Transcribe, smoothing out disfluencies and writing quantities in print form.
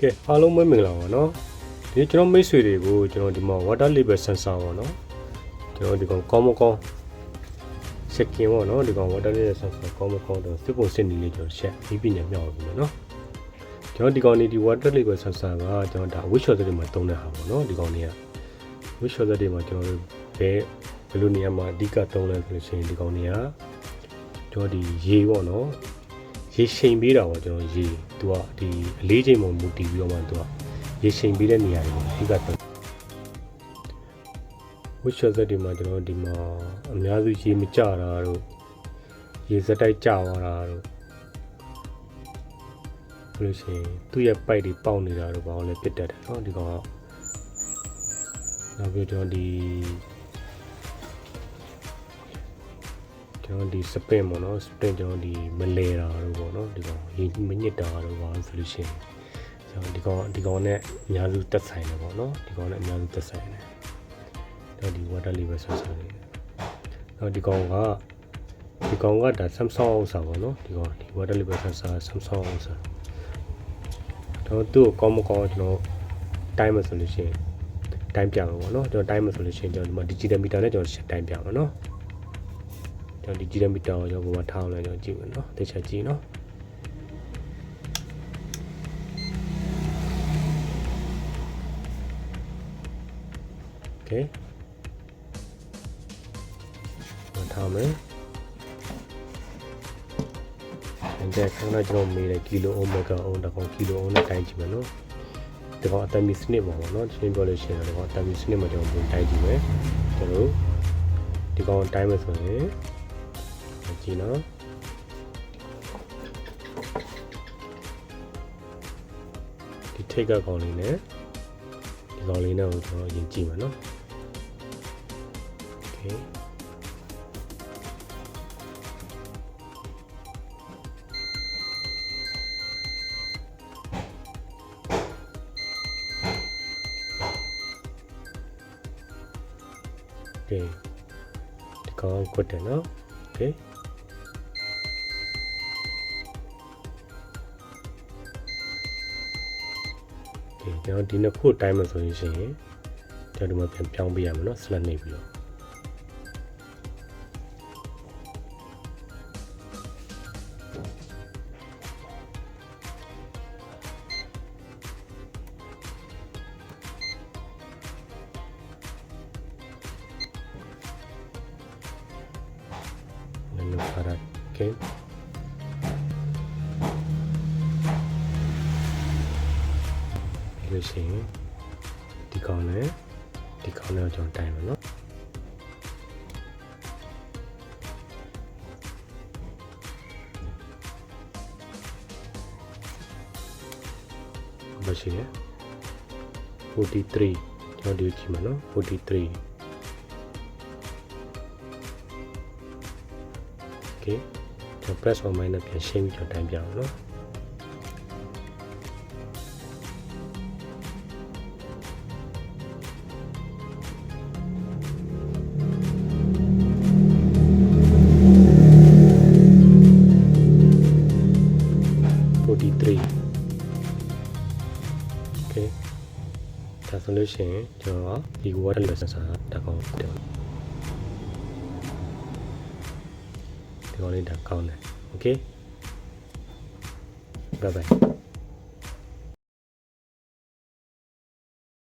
ကဲအားလုံးပဲမင်္ဂလာပါနော်ဒီကျွန်တော်မိတ်ဆွေတွေကိုကျွန်တော်ဒီမှာ water level sensor ပေါ့နော်ကျွန်တော်ဒီကောင်ကောင်းမကောင်းစက်ကင်ပေါ့နော်ဒီကောင် water level sensor ကောင်းမကောင်းတော့စစ်ပုံစစ်နေလေးကျွန်တော်ချက်ဒီပညာမြောက်ပြီနော်ကျွန်တော်ဒီကောင်နေဒီ water level sensor ကကျွန်တော်ဒါ wish shot တွေမှာတုံးတဲ့ဟာပေါ့နော်ဒီကောင်တွေက wish shot တွေမှာကျွန်တော်ဘယ်လိုနေရာမှာအဓိကတုံးလဲဆိုလို့ရှိရင်ဒီကောင်တွေကကျွန်တော်ဒီရေပေါ့နော်ရေရှိန်ပေးတာပေါ့ကျွန်တော်ရေသူကဒီအလေးချိန်ပုံမူတည်ပြီးတော့မှသူကရေရှိန်ပေးတဲ့နေရာတွေအဓိကတော့ဝစ်ရှော့စက်တွေမှာကျွန်တော်ဒီမှာအများစုရေမကြတာတို့ရေစက်တိုက်ကြသွားတာတို့ဘယ်လိုရှိရင်သူ့ရဲ့ပိုက်တွေပေါက်နေတာတို့ဘာလို့လဲပြတ်တတ်တယ်เนาะဒီကောင်ကနောက်ပြီးတော့ကျွန်တော်ဒီစပင်ပေါ့နော်စပင်ကျွန်တော်ဒီမလဲတာတို့ပေါ့နော်ဒီကောင်ရေမညစ်တာတို့ဘာလို့ဆိုလို့ရှိရင်ကျွန်တော်ဒီကောင်နဲ့အများစုတက်ဆိုင်တယ်ပေါ့နော်ဒီကောင်နဲ့အများစုတက်ဆိုင်တယ်တော့ဒီ water level sensor လေးတော့ဒီကောင်ကဒါ Samsung ဥစ္စာပေါ့နော်ဒီကောင်ဒီ water level sensor Samsung ဥစ္စာတော့သူ့ကိုကောင်းမကောင်းကျွန်တော်တိုင်းမဆိုလို့ရှိရင်တိုင်းပြမှာပေါ့နော်ကျွန်တော်တိုင်းမဆိုလို့ရှိရင်ကျွန်တော်ဒီမှာ digital meter နဲ့ကျွန်တော်တိုင်းပြမှာနော်ကျွန်တော်ဒီ digital meter ကိုကျွန်တော်ပုံမှန်ထားအောင်လည်းကျွန်တော်ကြည့်မယ်နော်တစ်ချက်ကြည့်နော်โอเคထားမယ်အဲ့ဒါခဏကျွန်တော်မေးတယ်ကီလိုအိုမီဂါအိုတော့ကီလိုအိုနဲ့တိုင်းကြည့်မယ်နော်ဒီကောင်အတမီစနစ်ပါပေါ့နော်ရှင်းပြောလို့ရှိရင်ဒီကောင်အတမီစနစ်မှာကျွန်တော်ပုံတိုင်းကြည့်မယ်ကျွန်တော်ဒီကောင်တိုင်းမယ်ဆိုရင်ကြည့်နော်ဒီထိတ်ကကောင်လေးနဲ့ဒီကောင်လေးနဲ့ကိုကျွန်တော်ရင်ကြည့်မယ်နော်โอเคဒီကောင်ကွတ်တယ်နော်โอเคကျွန်တော်ဒီနှစ်ခုတိုင်းမှာဆိုရင်ကျွန်တော်ဒီမှာပြန်ပြောင်းပေးရမယ်နော် select နေပြီးတော့နော်ဖာရာโอเคလို့ရှိရင်ဒီကောင်နဲ့ကျွန်တော်တိုင်းမယ်နော်ဘာရှိလဲ43ကျွန်တော်ဒီကြည့်မယ်နော်43โอเคကျွန်တော် press on minus ပြန်ရှင်းပြီးကျွန်တော်တိုင်းပြအောင်နော်Okay ဒါဆိုလို့ရှိရင်ကျွန်တော်ဒီ water level sensor တက်ကောင်းတယ်ဒီကောင်လေးတက်ကောင်းတယ် Okay bye bye